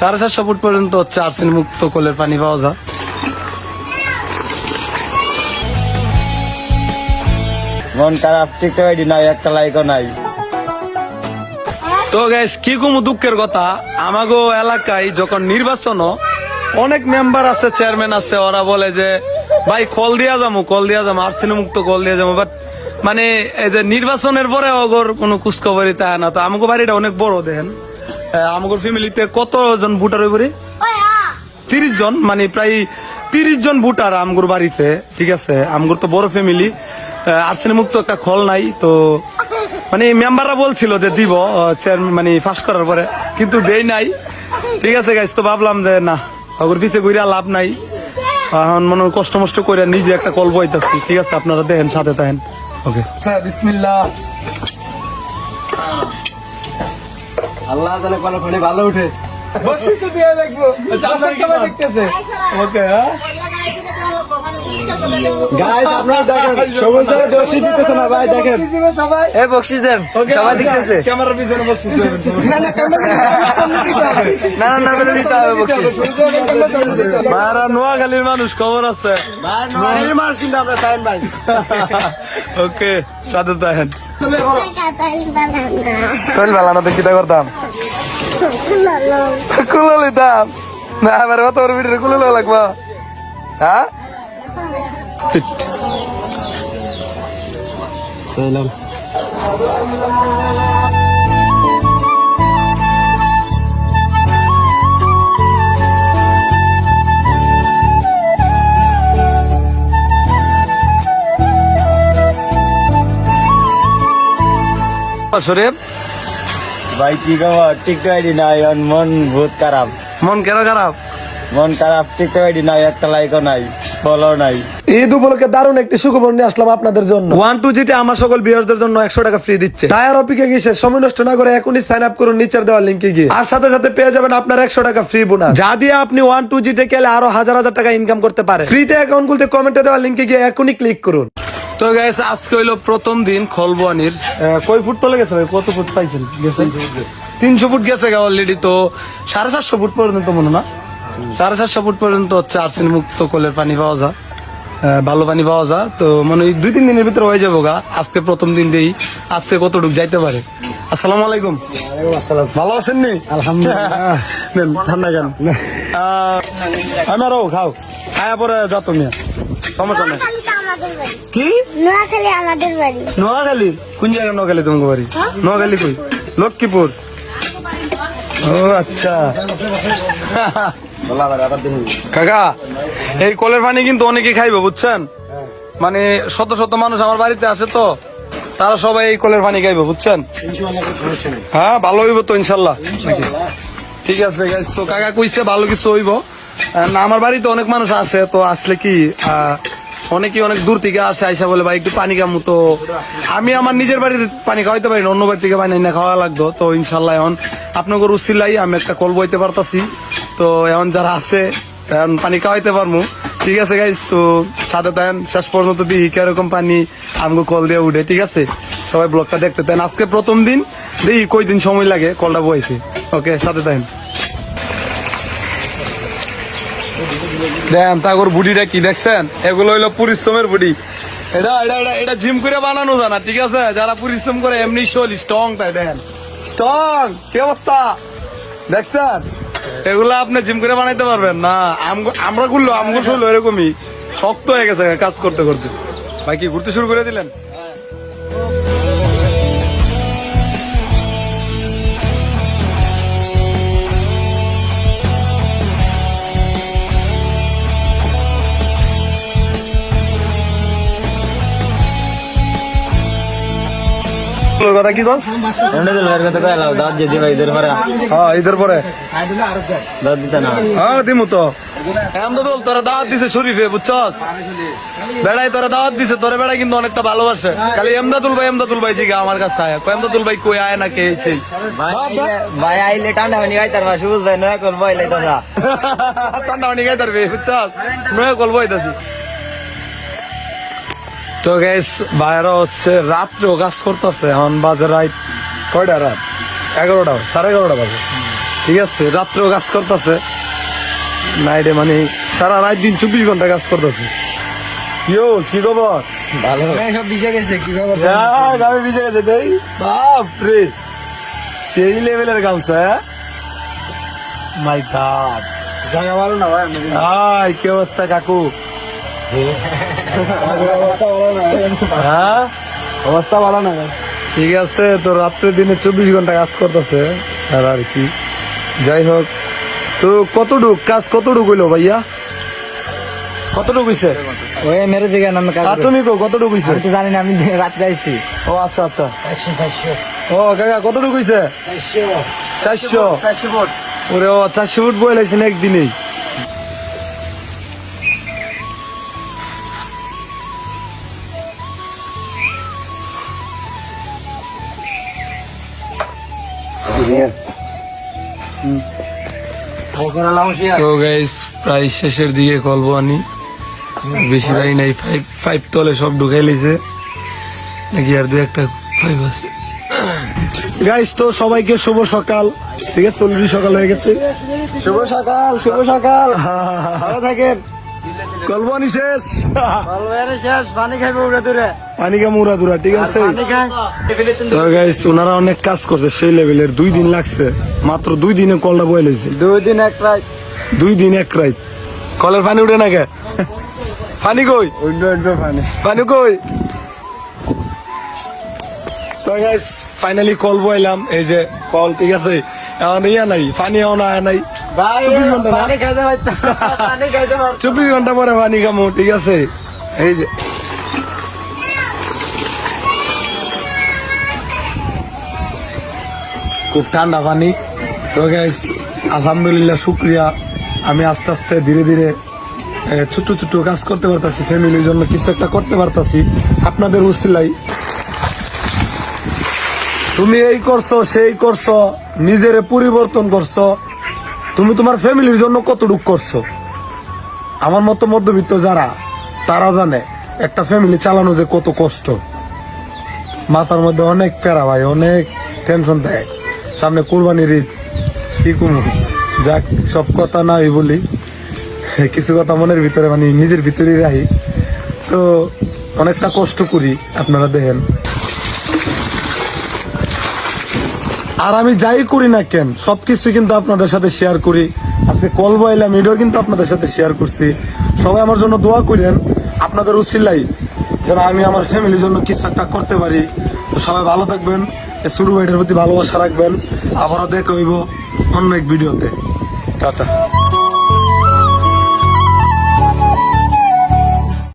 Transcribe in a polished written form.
750 foot পর্যন্ত হচ্ছে arsenic মুক্ত কলের পানি পাওয়া যায়। মন খারাপ, টিকতে পারি নাই, একটা লাইকও নাই। তো গাইস কি কম দুঃখের কথা, আমাগো এলাকায় যখন নির্বাচন অনেক মেম্বার আছে, চেয়ারম্যান আছে, ওরা বলে যে ভাই কল দিয়া যাবো আর্সেনিক মুক্ত কল দিয়া যাবো, বাট মানে এই যে নির্বাচনের পরে অগর কোনো কুচখবরই তা না। তো আমাকে বাড়িটা অনেক বড়, দেখেন আমাদের ফ্যামিলিতে কতজন ভোটার হয়ে 30 জন, মানে প্রায় 30 জন ভোটার আমগুর বাড়িতে। ঠিক আছে, আমগুর তো বড় ফ্যামিলি, আর্সেনিক মুক্ত একটা খল নাই। তো মানে মেম্বাররা বলছিল যে দিব মানে পাস করার পরে, কিন্তু দেই নাই। ঠিক আছে গাইস, তো ভাবলাম যে না ওর পিছে ঘুরে লাভ নাই, এখন মনে কষ্ট মষ্ট করে নিজে একটা কল বইতাছি। ঠিক আছে, আপনারা দেখেন, সাথে থাকেন। ওকে, বিসমিল্লাহ। আল্লাহ জানে কোন ফোনে ভালো উঠে। বসি তো দিয়ে দেখবো, সবাই দেখতেছে। ওকে, গাইস আপনারা দেখেন, সবুজ ভাই বকশিশ দিতেছে না ভাই, দেখেন এই বকশিশ দেন, সবাই দেখতেছে। ক্যামেরার পিছনে বকশিশ দেবেন। না না না, বলে দিতে হবে বকশিশ। মারা নোয়াখালীর মানুষ খবর আছে, ভাই নোয়াখালীর মানুষ কিন্তু আমরা তাইন ভাই। ওকে, সাথে থাকেন। তৈল ভালো না, কিতা করতাম, কুলো লইতাম না, এবার অত বড় ভিডিও কুলো লাগবা। হ্যাঁ, শরীফ ভাই কি খবর, টিকতে পারি নাই, মন বহুত খারাপ। মন কেন খারাপ? মন খারাপ, টিকতে পারি নাই, একটা লাইকও নাই, ফলো নাই। ঈদ উপলক্ষে দারুণ একটি সুখবর নিয়ে আসলাম আপনাদের জন্য। 1-2 আমার সকল ভিউয়ারদের জন্য 100 টাকা ফ্রি দিচ্ছে। তাই আর অপেক্ষা কিসের, সময় নষ্ট না করে এখনই সাইন আপ করুন নিচের দেওয়া লিংকে গিয়ে, আর সাথে সাথে পেয়ে যাবেন আপনার 100 টাকা ফ্রি বোনাস, যা দিয়ে আপনি 1-2 খেলে আরো হাজার হাজার টাকা ইনকাম করতে পারেন। ফ্রিতে অ্যাকাউন্ট খুলতে কমেন্টে দেওয়া লিংকে গিয়ে এখনই ক্লিক করুন। তো গাইস, আজকে হইলো প্রথম দিন খলবানির। কয় ফুট তলে গেছে ভাই, কত ফুট পাইছেন? 300 ফুট গেছে অলরেডি। তো 750 ফুট পর্যন্ত মনে না, 750 ফুট পর্যন্ত হচ্ছে আর্সেনিক মুক্ত কলের পানি পাওয়া যায়, ভালো পানি পাওয়া যায়। তো মানে 2-3 দিনের ভিতরে হয়ে যাবো গা। আজকে প্রথম দিন দেই, আজকে কতটুকু যাইতে পারে। আসসালামু আলাইকুম। ভালো আছেন নি? আলহামদুলিল্লাহ। ঠান্ডা কেন? আমারও খাও, খায়া পরে যা তুমি, সমস্যা নেই। কি নোয়াখালী আমাদের বাড়ি? নোয়াখালী? কোন জায়গায় নোয়াখালী তোমার বাড়ি? নোয়াখালী কই? লক্ষ্মীপুর। ও আচ্ছা। কাকা, এই কলের পানি কিন্তু অনেকে খাইবে বুঝছেন, মানে শত শত মানুষ আমার বাড়িতে আসে, তো তারা সবাই এই কলের পানি খাইবে বুঝছেন। হ্যাঁ, ভালো হইব তো ইনশাল্লাহ। ঠিক আছে গাইস, তো কাকা কইছে ভালো কিছু হইব না। আমার বাড়িতে অনেক মানুষ আছে, তো আসলে কি অনেকেই অনেক দূর থেকে আসে, আইসা বলে ভাই একটু পানি খামু। তো আমি আমার নিজের বাড়ির পানি খাওয়াইতে পারি না, অন্য বাড়ি থেকে পানি না খাওয়া লাগতো। তো ইনশাল্লাহ এখন আপনাকে উচিলাই আমি একটা কল বইতে পারতাছি। তো এখন যারা আছে এখন পানি খাওয়াইতে পারবো। ঠিক আছে গাইস, তো সাথে থাকেন শেষ পর্যন্ত দিই কিরকম পানি আমাকে কল দিয়ে উঠে। ঠিক আছে, সবাই ব্লগটা দেখতে থাকেন। আজকে প্রথম দিন, দেখি কই দিন সময় লাগে কলটা বইছে। ওকে, সাথে থাকেন। দেন তাগর বুড়িটা কি দেখছেন, এগুলো হইলো পরিশ্রমের বুড়ি। এটা জিম করে বানানো জানা। ঠিক আছে, যারা পরিশ্রম করে এমনি শরীর স্ট্রং, তাই দেখেন স্ট্রং। কি অবস্থা দেখছেন? এগুলো আপনি জিম করে বানাইতে পারবেন না। আমরা করলো আমগো শরীর এরকমই শক্ত হয়ে গেছে কাজ করতে করতে। ভাই কি ঘুরতে শুরু করে দিলেন? কথা কি কস? দাঁত যেতে ভাই ঈদের পরে। হ্যাঁ, ঈদের পরে দাঁত দিতে না। হ্যাঁ দিমু তো। এমদাদুল তোরা দাওয়াত দিছে শরীফে, বুঝছস? বেড়াই তোরা দাওয়াত দিছে, তোরা বেড়াই কিন্তু অনেকটা ভালোবাসে। খালি এমদাদুল ভাই জিগা আমার কাছে আয়, এমদাদুল ভাই কই আয় না কে সেই ভাই আইলে ঠান্ডা পানি খাইতার বা সুজ দেয়, নয়া কল বইলে দাদা ঠান্ডা পানি খাই তারবে, বুঝছস? নয়া কল বইতাছি। তো গাইস, বাইরে হচ্ছে রাত্রেও কাজ করতেছে। এখন বাজে রাত কয়টা? রাত 11টা, 11:30 বাজে। ঠিক আছে, রাত্রেও কাজ করতেছে, নাইটে মানে সারা রাত দিন 24 ঘন্টা কাজ করতেছে। ইয়ো কি খবর? ভালো সব ভিজে গেছে কি খবর? গাড়ি ভিজে গেছে তাই? বাপরে, সেই লেভেলের গামছা। মাই গড, জায়গা ভালো না ভাই হাই কি অবস্থা কাকু? অবস্থা ভালো না হ্যাঁ অবস্থা ভালো না ভাই। ঠিক আছে, তো রাত্রে দিনে 24 ঘন্টা কাজ করতেছে আর কি। যাই হোক, তো কতটুক কাজ কতটুক হইলো ভাইয়া? কতটুক হইছে? ওই মেরে জায়গা নামে কাজ আর তুমি কতটুক হইছে? আমি তো জানি না, আমি রাত্রে আইছি। ও আচ্ছা আচ্ছা। ও কাকা কতটুক হইছে? 400। 400 ফুট। ওরে ও 400 ফুট বয়ে লাইছেন একদিনেই। তো গাইস প্রায় শেষের দিকে কলবো আনি, বেশি ভাই নাই, ফাইভ তলে সব ঢুকাই লিছে নাকি, আর 2-1টা 5 আছে। গাইস তো সবাইকে শুভ সকাল। ঠিক আছে, 40 সকাল হয়ে গেছে। শুভ সকাল, শুভ সকাল, ভালো থাকেন। কলবো আনি শেষ, ভালো এর শেষ, পানি খাইবে উড়ে দূরে, পানি কা মুরা দুরা। ঠিক আছে, পানি খাই। তো গাইস ওনারা অনেক কাজ করছে সেই লেভেলের। 2 দিন লাগছে, মাত্র 2 দিনে কলটা বয়ে লাইছে। 2 দিন এক রাত। 2 দিন 1 রাত। কলের পানি উঠে না কে? পানি কই? অন্য অন্য পানি। পানি কই? তো গাইস ফাইনালি কল বইলাম, এই যে কল। ঠিক আছে, এখন ইয়া নাই, পানি এখন আয় নাই। ভাই 24 ঘন্টা না? পানি খাইতে পারতাম, পানি খাইতে পারতাম। 24 ঘন্টা পরে পানি খামো। ঠিক আছে, এই যে খুব ঠান্ডা পানি। তো গাইস আলহামদুলিল্লাহ, শুক্রিয়া। আমি আস্তে আস্তে ধীরে ধীরে ছোট ছোট কাজ করতে পারতাছি, ফ্যামিলির জন্য কিছু একটা করতে পারতাছি আপনাদের উসিলাই। তুমি এই করছো সেই করছো, নিজের পরিবর্তন করছো, তুমি তোমার ফ্যামিলির জন্য কতটুকু করছো? আমার মতো মধ্যবিত্ত যারা, তারা জানে একটা ফ্যামিলি চালানো যে কত কষ্ট। মাথার মধ্যে অনেক প্যারা ভাই, অনেক টেনশন দেয়। সামনে কুরবানির ঈদ, কি কুমু, যাক সব কথা না আমি বলি, কিছু কথা মনের ভিতরে মানে নিজের ভিতরেই রাখি। তো অনেকটা কষ্ট করি, আপনারা দেখেন। আর আমি যাই করি না কেন, সবকিছু কিন্তু আপনাদের সাথে শেয়ার করি। আজকে কল বইলাম, এটাও কিন্তু আপনাদের সাথে শেয়ার করছি। সবাই আমার জন্য দোয়া করেন, আপনাদের উসিলাই যেন আমি আমার ফ্যামিলির জন্য কিছু একটা করতে পারি। তো সবাই ভালো থাকবেন, শুরু ভাইটার প্রতি ভালোবাসা রাখবেন। আবারও দেখা হইব অন্য এক ভিডিওতে। টাটা।